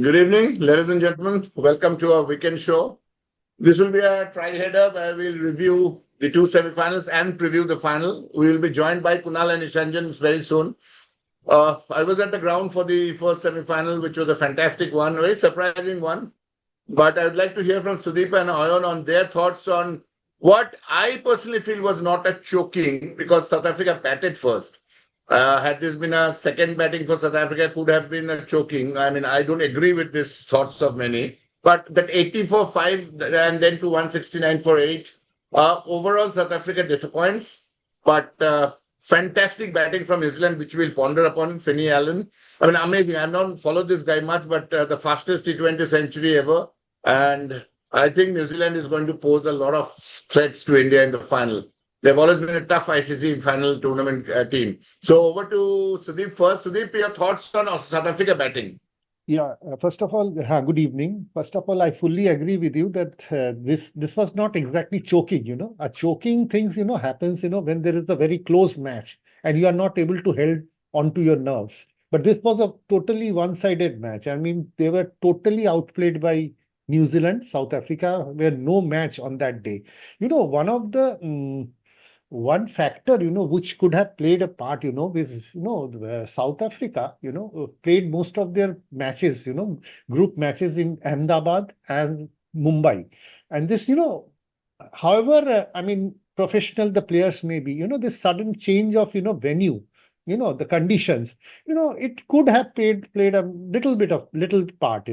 Good evening, ladies and gentlemen. Welcome to our weekend show. This will be a tri-header where we'll review the two semifinals and preview the final. We will be joined by Kunal and Ishanjan very soon. I was at the ground for the first semifinal, which was a fantastic one, very surprising one. But I would like to hear from Sudeep and Ayon on their thoughts on what I personally feel was not a choking because South Africa batted first. Had this been a second batting for South Africa, could have been a choking. I mean, I don't agree with these thoughts of many. But that 80 for 5 and then to 169 for 8. Overall, South Africa disappoints. But fantastic batting from New Zealand, which we'll ponder upon. Finney Allen. I mean, amazing. I've not followed this guy much, but the fastest T20 century ever. And I think New Zealand is going to pose a lot of threats to India in the final. They've always been a tough ICC final tournament team. So over to Sudeep first. Sudeep, your thoughts on South Africa batting? Yeah, first of all, good evening. First of all, I fully agree with you that this was not exactly choking, A choking things, happens, when there is a very close match and you are not able to hold onto your nerves. But this was a totally one-sided match. I mean, they were totally outplayed by New Zealand. South Africa were no match on that day. One of the one factor, which could have played a part, is, South Africa, played most of their matches, group matches in Ahmedabad and Mumbai. And this, however, I mean, professional the players may be, this sudden change of, venue, the conditions, it could have played a little part,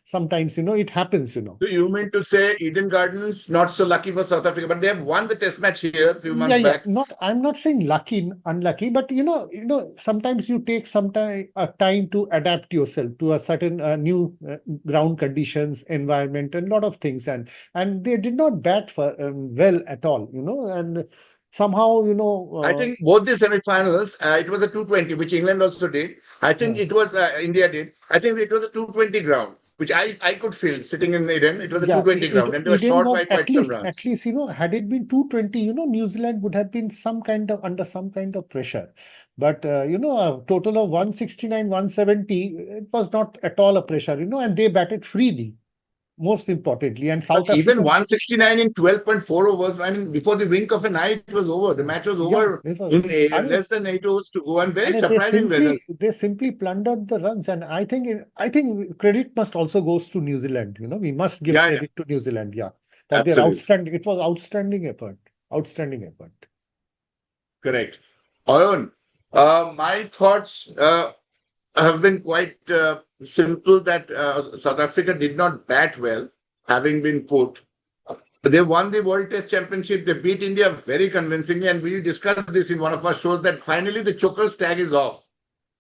Sometimes, it happens. So you mean to say Eden Gardens not so lucky for South Africa, but they have won the Test match here a few Yeah, months yeah. back. I'm not saying lucky, unlucky, but sometimes you take some time to adapt yourself to a certain new ground conditions, environment, and a lot of things, and they did not bat for well at all, and somehow, I think both the semi-finals, it was a 220, which England also did. I think yeah. it was India did. I think it was a 220 ground, which I could feel sitting in Eden. It was a Yeah, 220 ground, and they were Eden short was by quite some at runs. least, had it been 220, New Zealand would have been some kind of under some kind of pressure. But, a total of 169, 170, it was not at all a pressure, and they batted freely, most importantly. And But South even Africa, 169 in 12.4 overs, I mean, before the wink of an eye, it was over. The match was yeah, over it was, in I mean, less than 8 overs to go, and very and they surprising result. simply plundered the runs. And I think credit must also goes to New Zealand. We must give Yeah, yeah, credit to New Zealand, yeah, for their absolutely. outstanding. It was outstanding effort. Correct. Arun, my thoughts have been quite simple that South Africa did not bat well, having been put. They won the World Test Championship. They beat India very convincingly, and we discussed this in one of our shows that finally the Chokers tag is off.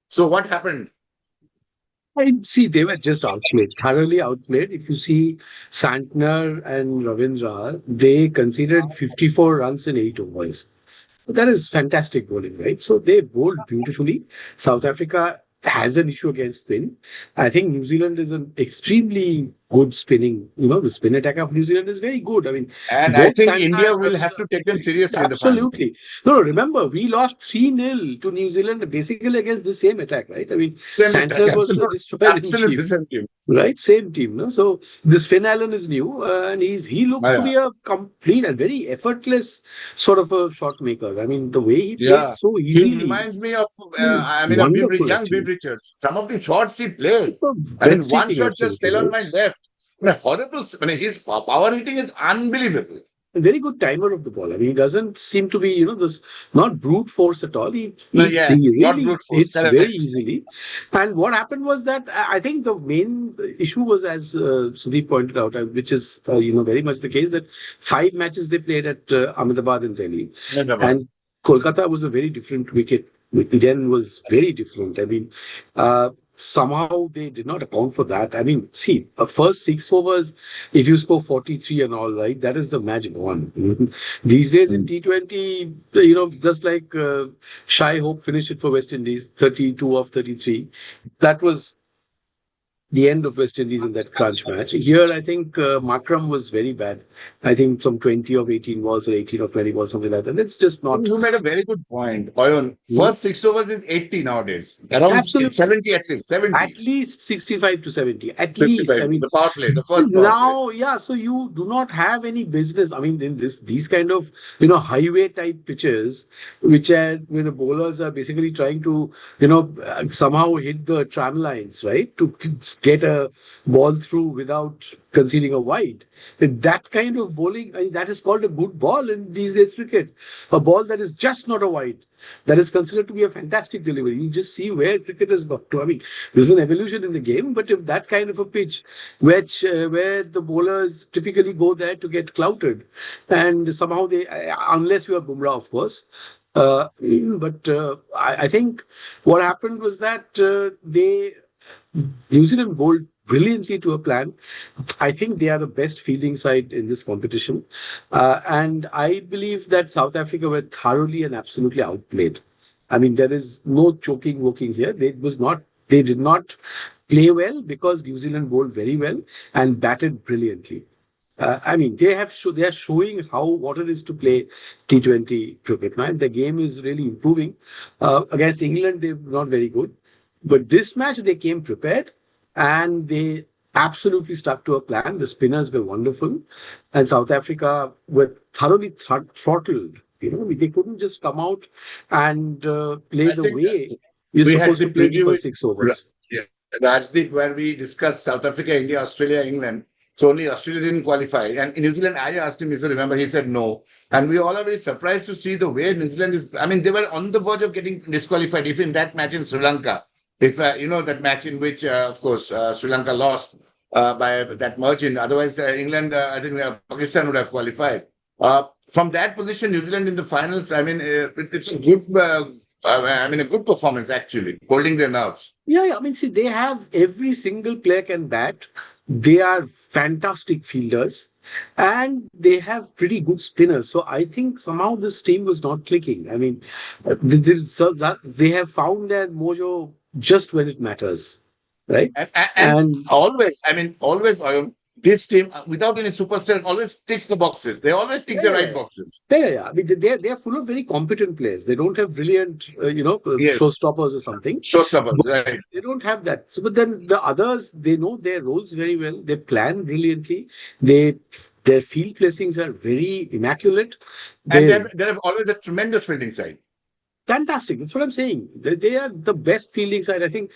So what happened? I see they were just outplayed, thoroughly outplayed. If you see Santner and Ravindra, they conceded 54 runs in 8 overs. That is fantastic bowling, right? So they bowled beautifully. South Africa has an issue against spin. I think New Zealand is an extremely good spinning. The spin attack of New Zealand is very good. I mean, And I both think Santner India and will have Ravindra. to take them seriously in the final. Absolutely. No, remember, we lost 3-0 to New Zealand basically against the same attack, right? I mean, Same attack, Santner was the absolute, destroyer in absolutely chief. same team. Right, same team. No? So this Finn Allen is new, and he looks to Yeah, be a complete and very effortless sort of a shot maker. I mean, the way he played yeah. so He easily, reminds me of, I mean, a wonderful young Viv actually. Richards. Some of the shots he played. It's a I mean, one breathtaking, shot just absolutely, fell on right? my left. I mean, horrible. I mean, his power hitting is unbelievable. A very good timer of the ball. I mean, he doesn't seem to be, this not brute force at all. No, He yeah, not really brute force. hits very Correct. easily. And what happened was that I think the main issue was, as Sudeep pointed out, which is, very much the case, that 5 matches they played at Ahmedabad and Delhi. Hyderabad. And Kolkata was a very different wicket. Eden was very different. I mean, somehow they did not account for that. I mean, see, first 6 overs, if you score 43 and all, right, that is the match won. These days in T20, just like Shai Hope finished it for West Indies, 32 of 33. That was the end of West Indies in that crunch match. Here, I think Makram was very bad. I think some 20 of 18 balls or 18 of 20 balls, something like that. It's just not. You made a very good point. Oyon, Hmm? first 6 overs is 80 nowadays. Around Absolutely. 70 at least. 70. At least 65 to 70. At 65. least. I mean, The power play, the first power play. now, yeah, so you do not have any business. I mean, in these kind of highway type pitches, where the bowlers are basically trying to somehow hit the tram lines, right, to get a ball through without conceding a wide. And that kind of bowling, I mean, that is called a good ball in these days cricket. A ball that is just not a wide. That is considered to be a fantastic delivery. You just see where cricket has got to. I mean, this is an evolution in the game, but if that kind of a pitch, which where the bowlers typically go there to get clouted, and somehow they, unless you are Bumrah, of course. I think what happened was that New Zealand bowled brilliantly to a plan. I think they are the best fielding side in this competition. And I believe that South Africa were thoroughly and absolutely outplayed. I mean, there is no choking walking here. They did not play well because New Zealand bowled very well and batted brilliantly. I mean, they are showing what it is to play T20 cricket. Man, the game is really improving. Against England, they're not very good. But this match, they came prepared and they absolutely stuck to a plan. The spinners were wonderful, and South Africa were thoroughly throttled. They couldn't just come out and play the way you're supposed to play the first 6 overs. Yeah, Rajdeep, where we discussed South Africa, India, Australia, England. So only Australia didn't qualify. And in New Zealand, I asked him if you remember, he said no. And we all are very surprised to see the way New Zealand is. I mean, they were on the verge of getting disqualified. If in that match in Sri Lanka, if that match in which, of course, Sri Lanka lost by that margin. Otherwise, England, I think Pakistan would have qualified. From that position, New Zealand in the finals. I mean, it's a good. A good performance actually, holding their nerves. Yeah. I mean, see, they have every single player can bat. They are fantastic fielders. And they have pretty good spinners. So I think somehow this team was not clicking. I mean, they have found their mojo just when it matters, right? And always, this team, without any superstar, always ticks the boxes. They always tick the right boxes. Yeah. I mean, they are full of very competent players. They don't have brilliant, showstoppers or something. Showstoppers, right? They don't have that. So, but then the others, they know their roles very well. They plan brilliantly. Their field placings are very immaculate. And they have always a tremendous fielding side. Fantastic. That's what I'm saying. They are the best fielding side. I think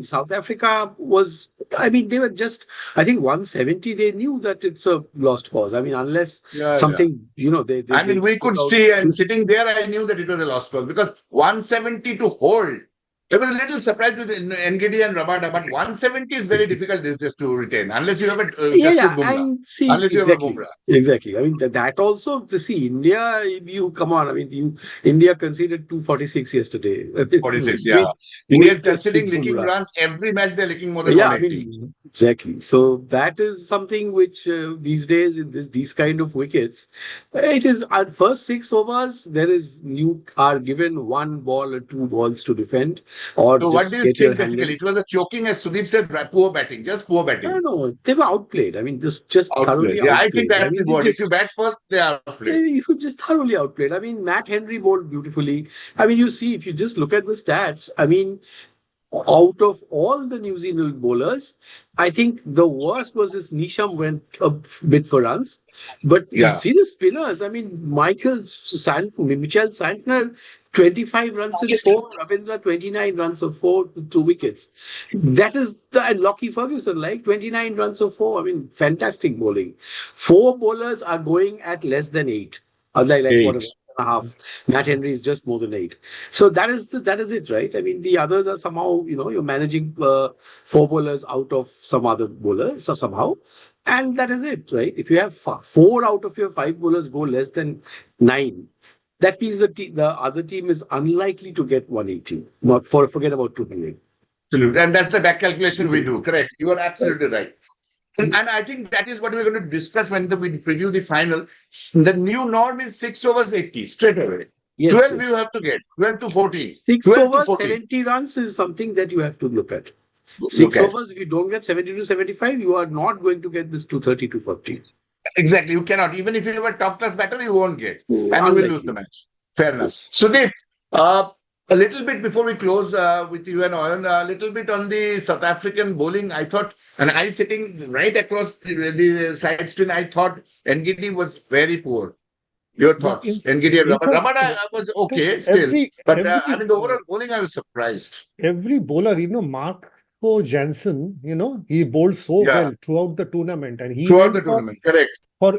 South Africa was, they were just, I think 170, they knew that it's a lost cause. I mean, unless something, we could see, and sitting there, I knew that it was a lost cause because 170 to hold. I was a little surprised with Ngidi and Rabada, but 170 is very difficult this just to retain unless you have a Bumrah. Unless you have a Bumrah. Exactly. I mean, that also, to see India, India conceded 246 yesterday. 46, yeah. India is considering licking runs. Every match they're licking more than 180. Exactly. So that is something which these days, in these kind of wickets, it is at first 6 overs, you are given 1 ball or 2 balls to defend. So what do you think basically? It was a choking, as Sudeep said, poor batting, just poor batting. No, they were outplayed. I mean, just thoroughly outplayed. Yeah, I think that's the word. If you bat first, they are outplayed. You just thoroughly outplayed. I mean, Matt Henry bowled beautifully. I mean, you see, if you just look at the stats, I mean, out of all the New Zealand bowlers, I think the worst was this Nisham went a bit for runs. But you see the spinners, I mean, Michel Santner, 25 runs in 4, Ravindra 29 runs of 4, 2 wickets. That is and Lockie Ferguson, 29 runs of 4. I mean, fantastic bowling. 4 bowlers are going at less than 8. Half. Matt Henry is just more than 8. So that is it, right? I mean, the others are somehow, you're managing 4 bowlers out of some other bowlers somehow. And that is it, right? If you have 4 out of your 5 bowlers go less than 9, that means the other team is unlikely to get 180. Forget about 200. Absolutely. And that's the back calculation we do. Correct. You are absolutely right. And I think that is what we're going to discuss when we preview the final. The new norm is 6 overs 80, straight away. Yes, 12 you have to get, 12 to 14. 6 overs 70 runs is something that you have to look at. look Six at. overs, if you don't get 70 to 75, you are not going to get this 230 to 40. Exactly. You cannot. Even if you have a top class batter, you won't get. And you will lose the Unlikely. match. Fair enough. Yes. Sudeep, a little bit before we close with you and Owen, a little bit on the South African bowling. I thought, and I sitting right across the side screen, I thought NGD was very poor. Your Yeah, thoughts? NGD and in fact, Ramada was okay still. But I mean, the overall bowling, I was surprised. every bowler, Marco Jansen, he bowled so Yeah. well throughout the tournament, and he Throughout went the tournament, correct.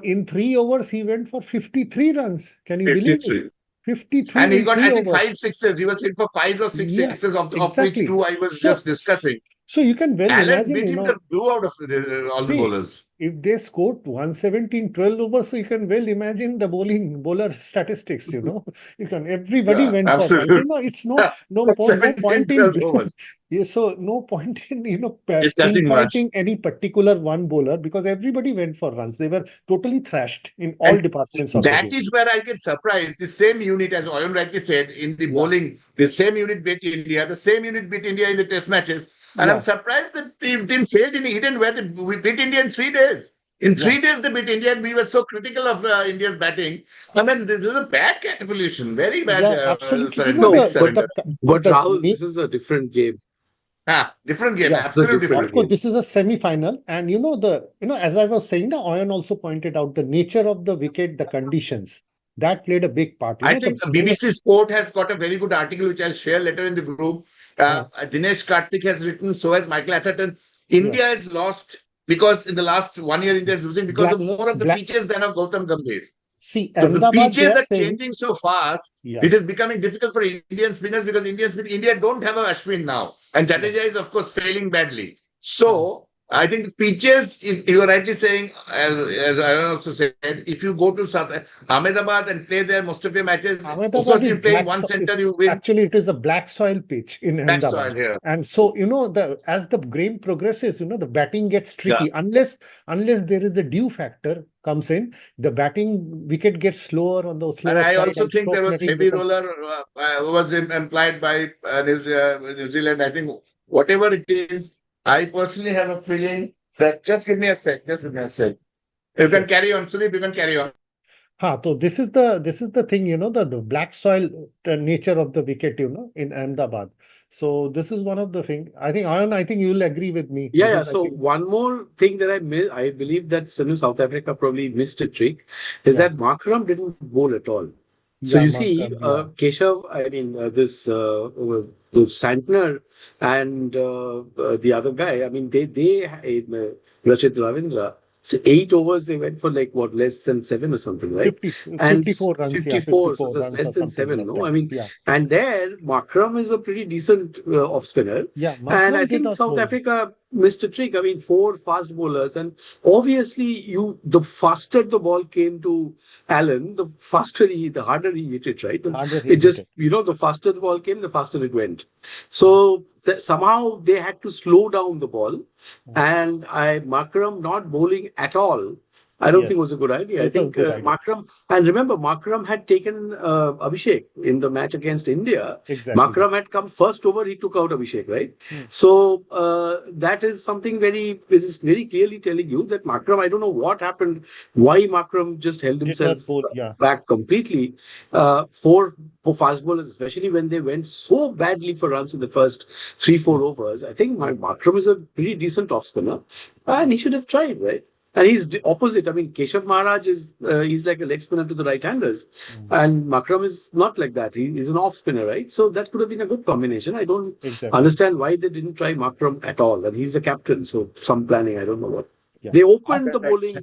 in 3 overs, he went for 53 runs. Can you believe it? 53. 53 And he in got, I three think, overs. 5 sixes. He was hit for 5 or 6 Yeah, sixes, of which exactly. 2 I was So, just discussing. so you can well Allen imagine, beat him the blue out of all the see, bowlers. if they scored 170 in 12 overs, so you can well imagine the bowler statistics, everybody Yeah, went for runs. absolutely. It's no point 17, 12 overs. yeah, so no point in Discussing much. pinpointing any particular one bowler, because everybody went for runs. They were totally thrashed in all And departments of the that game. is where I get surprised. The same unit, as Oyon rightly said, in the bowling, the same unit beat India, the same unit beat India in the test matches. And I'm surprised that the team failed in Eden, where we beat India in 3 days. In 3 days, they beat India, and we were so critical of India's batting. I mean, this is a bad capitulation, very bad absolutely. surrender, big surrender. But Rahul, this is a different game. Different game, Yeah, absolutely different of course, game. this is a semi-final, and as I was saying, Oyan also pointed out the nature of the wicket, the conditions that played a big part. I think BBC Sport has got a very good article, which I'll share later in the group. Dinesh Karthik has written, so has Michael Atherton. India has lost because in the last 1 year, India is losing because of more of the pitches than of Gautam Gambhir. See, So the Ahmedabad, pitches are changing so fast, Yeah. it is becoming difficult for Indian spinners, because India don't have a Ashwin now. And Jadeja is, of course, failing badly. So I think the pitches, if you are rightly saying, as I also said, if you go to Ahmedabad and play there most of your matches, of course, you play one center, you win. Actually, it is a black soil pitch in Black Ahmedabad. soil here. And so, as the game progresses, the batting gets tricky. Unless there is a dew factor comes in, the batting wicket gets slower on the slower And I side, also and think there was stroke heavy netting roller was implied by New Zealand. I think whatever it is, I personally have a feeling that just give me a sec. You can carry on, Sudeep. You can carry on. So this is the thing, the black soil nature of the wicket, in Ahmedabad. So this is one of the things. I think you will agree with me. Yeah. So one more thing that I believe that South Africa probably missed a trick is that Markram didn't bowl at all. So you see, Keshav, I mean, the Santner and the other guy, I mean, they Rachit Ravindra, so 8 overs, they went for less than 7 or something, right? 54 runs. 54, so that's less than 7, no? I mean, and there, Markram is a pretty decent off spinner. And I think South Africa missed a trick. I mean, 4 fast bowlers, and obviously, the faster the ball came to Allen, the harder he hit it, right? The faster the ball came, the faster it went. So somehow they had to slow down the ball, and Markram not bowling at all, I don't think was a good idea. I think Markram, and remember, Markram had taken Abhishek in the match against India. Exactly. Markram had come first over, he took out Abhishek, right? So that is something which is very clearly telling you that Markram, I don't know what happened, why Markram just held himself back completely. 4 fast bowlers, especially when they went so badly for runs in the first 3-4 overs. I think Markram is a pretty decent off spinner, and he should have tried, right? And he's opposite. I mean, Keshav Maharaj he's like a leg spinner to the right-handers. And Markram is not like that. He's an off spinner, right? So that could have been a good combination. I don't understand why they didn't try Markram at all. And he's the captain, so some planning, I don't know what. They opened the bowling.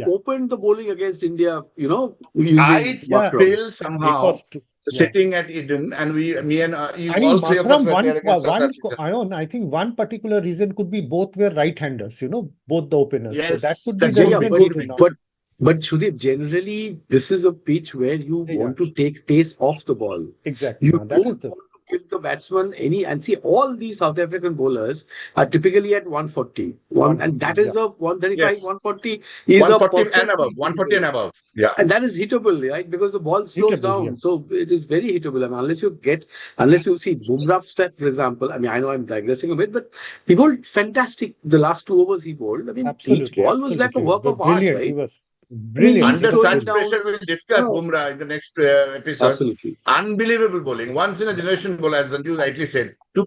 Opened the bowling against India, using Markram. Feel somehow sitting at Eden, and me and you, all three of us were there against South Africa. I think one particular reason could be both were right-handers, both the openers. Yes, so that could be the reason. But Sudeep, generally, this is a pitch where you want to take pace off the ball. Exactly. You don't want to with the batsman and see all these South African bowlers are typically at 140. And that is a 135, Yes. 140 is a 140 and perfectly above. 140 and hittable. above. Yeah. And that is hittable, right? Because the ball slows Hittable, down. yeah. So it is very hittable. I mean, unless you see Bumrah's step, for example. I mean, I know I'm digressing a bit, but he bowled fantastic. The last 2 overs he bowled. I mean, each Absolutely, ball was like a absolutely. work of art, Brilliant. He right? was I mean, brilliant. he's Under slowing such down. pressure, we'll discuss Oh, Bumrah in the next episode. absolutely. Unbelievable bowling. Once in a generation bowler, as Sanju rightly said. To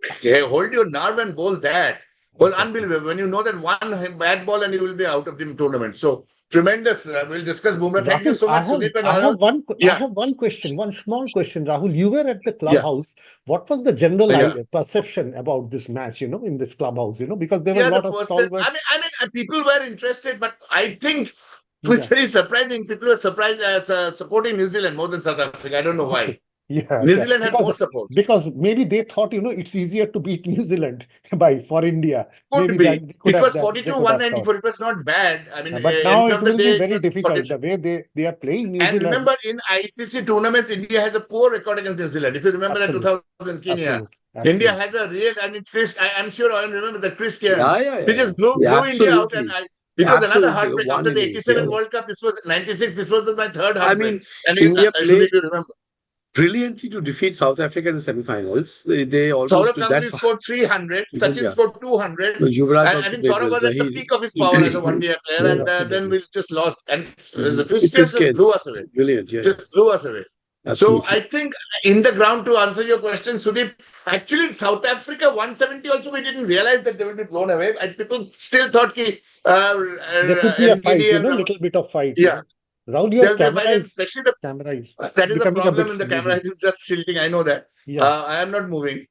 hold your nerve and bowl that. Well, unbelievable. When you know that one bad ball and you will be out of the tournament. So tremendous. We'll discuss Bumrah. Thank you Rahul, so much, Sudeep and I have Arnold. one, I Yeah, have one question, one small question, Rahul. You were at the yeah, clubhouse. What was the general yeah. perception about this match, in this clubhouse, because there were a Yeah, the lot of person. I stalwarts. mean, people were interested, but I think it was Yeah. very surprising. People were surprised as supporting New Zealand more than South Africa. I don't know why. Yeah, New yeah. Zealand had more support. Because maybe they thought, it's easier to beat New Zealand for India. Could Maybe be. that It was they 42, could have thought. 194. It was not bad. I mean, But now end it of the will be day, it very was difficult. 42. The way they are playing New And Zealand. remember, in ICC tournaments, India has a poor record against New Zealand. If you remember that Absolutely, 2000 Kenya, absolutely, India absolutely. has a real. I mean, I'm sure I remember that Chris Yeah, Cairns. yeah, He yeah, just yeah. blew, Yeah, blew India out, and absolutely. it was another Absolutely. heartbreak One after the innings. Yeah. 87 World Cup. This was 96. This was my third I heartbreak. mean, And India Sudeep, played you remember. brilliantly to defeat South Africa in the semi-finals. They almost Saurav Ganguly that's scored 300, Sachin yeah. scored 200. Yuvraj And I also think played Saurav well. was at the Zahir peak of his power as a equally. one-day player, Yeah. and then Absolutely. we just lost. And the Chris Cairns just blew Cairns. us away. Brilliant. Yeah. Just blew us away. So Absolutely. I think in the ground, to answer your question, Sudeep, actually South Africa 170 also we didn't realize that they would be blown away. And people still thought that There could be a fight, MGD and little bit of fight. yeah, Rahul, your there'll be a fight, and especially camera is that is a becoming a problem bit in the camera. sleepy. It is just tilting. I know that. Yeah. I am not moving.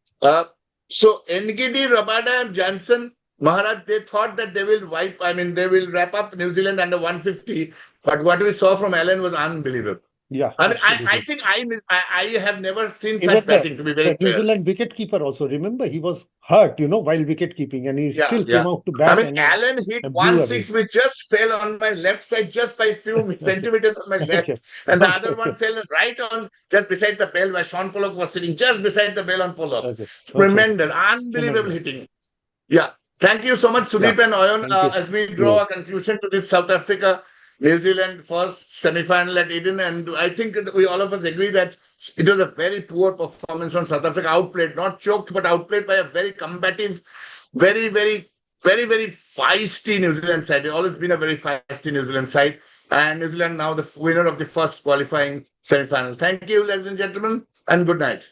So NGD, Rabada, and Jansen, Maharaj, they thought that they will they will wrap up New Zealand under 150. But what we saw from Allen was unbelievable. Yeah. I mean, I absolutely. think I have never seen Even such batting, to be very the New fair. Zealand wicketkeeper also, remember, he was hurt, while wicket keeping, and he Yeah, still yeah. came out to I bat mean, Allen hit and blew 1-6, which just fell on my left side, just by few centimeters on my left. Okay. And the Okay, other one okay. fell right on, just beside the bell, where Sean Pollock was sitting, just beside the bell on Pollock. Okay. Tremendous, unbelievable Tremendous. hitting. Yeah. Thank you so much, Sudeep and Ayon. Thank you. As we draw a conclusion to this South Africa New Zealand first semi-final at Eden, and I think that we all of us agree that it was a very poor performance from South Africa, outplayed, not choked, but outplayed by a very combative, very, very, very, very feisty New Zealand side. It's always been a very feisty New Zealand side, and New Zealand now the winner of the first qualifying semi-final. Thank you, ladies and gentlemen, and good night.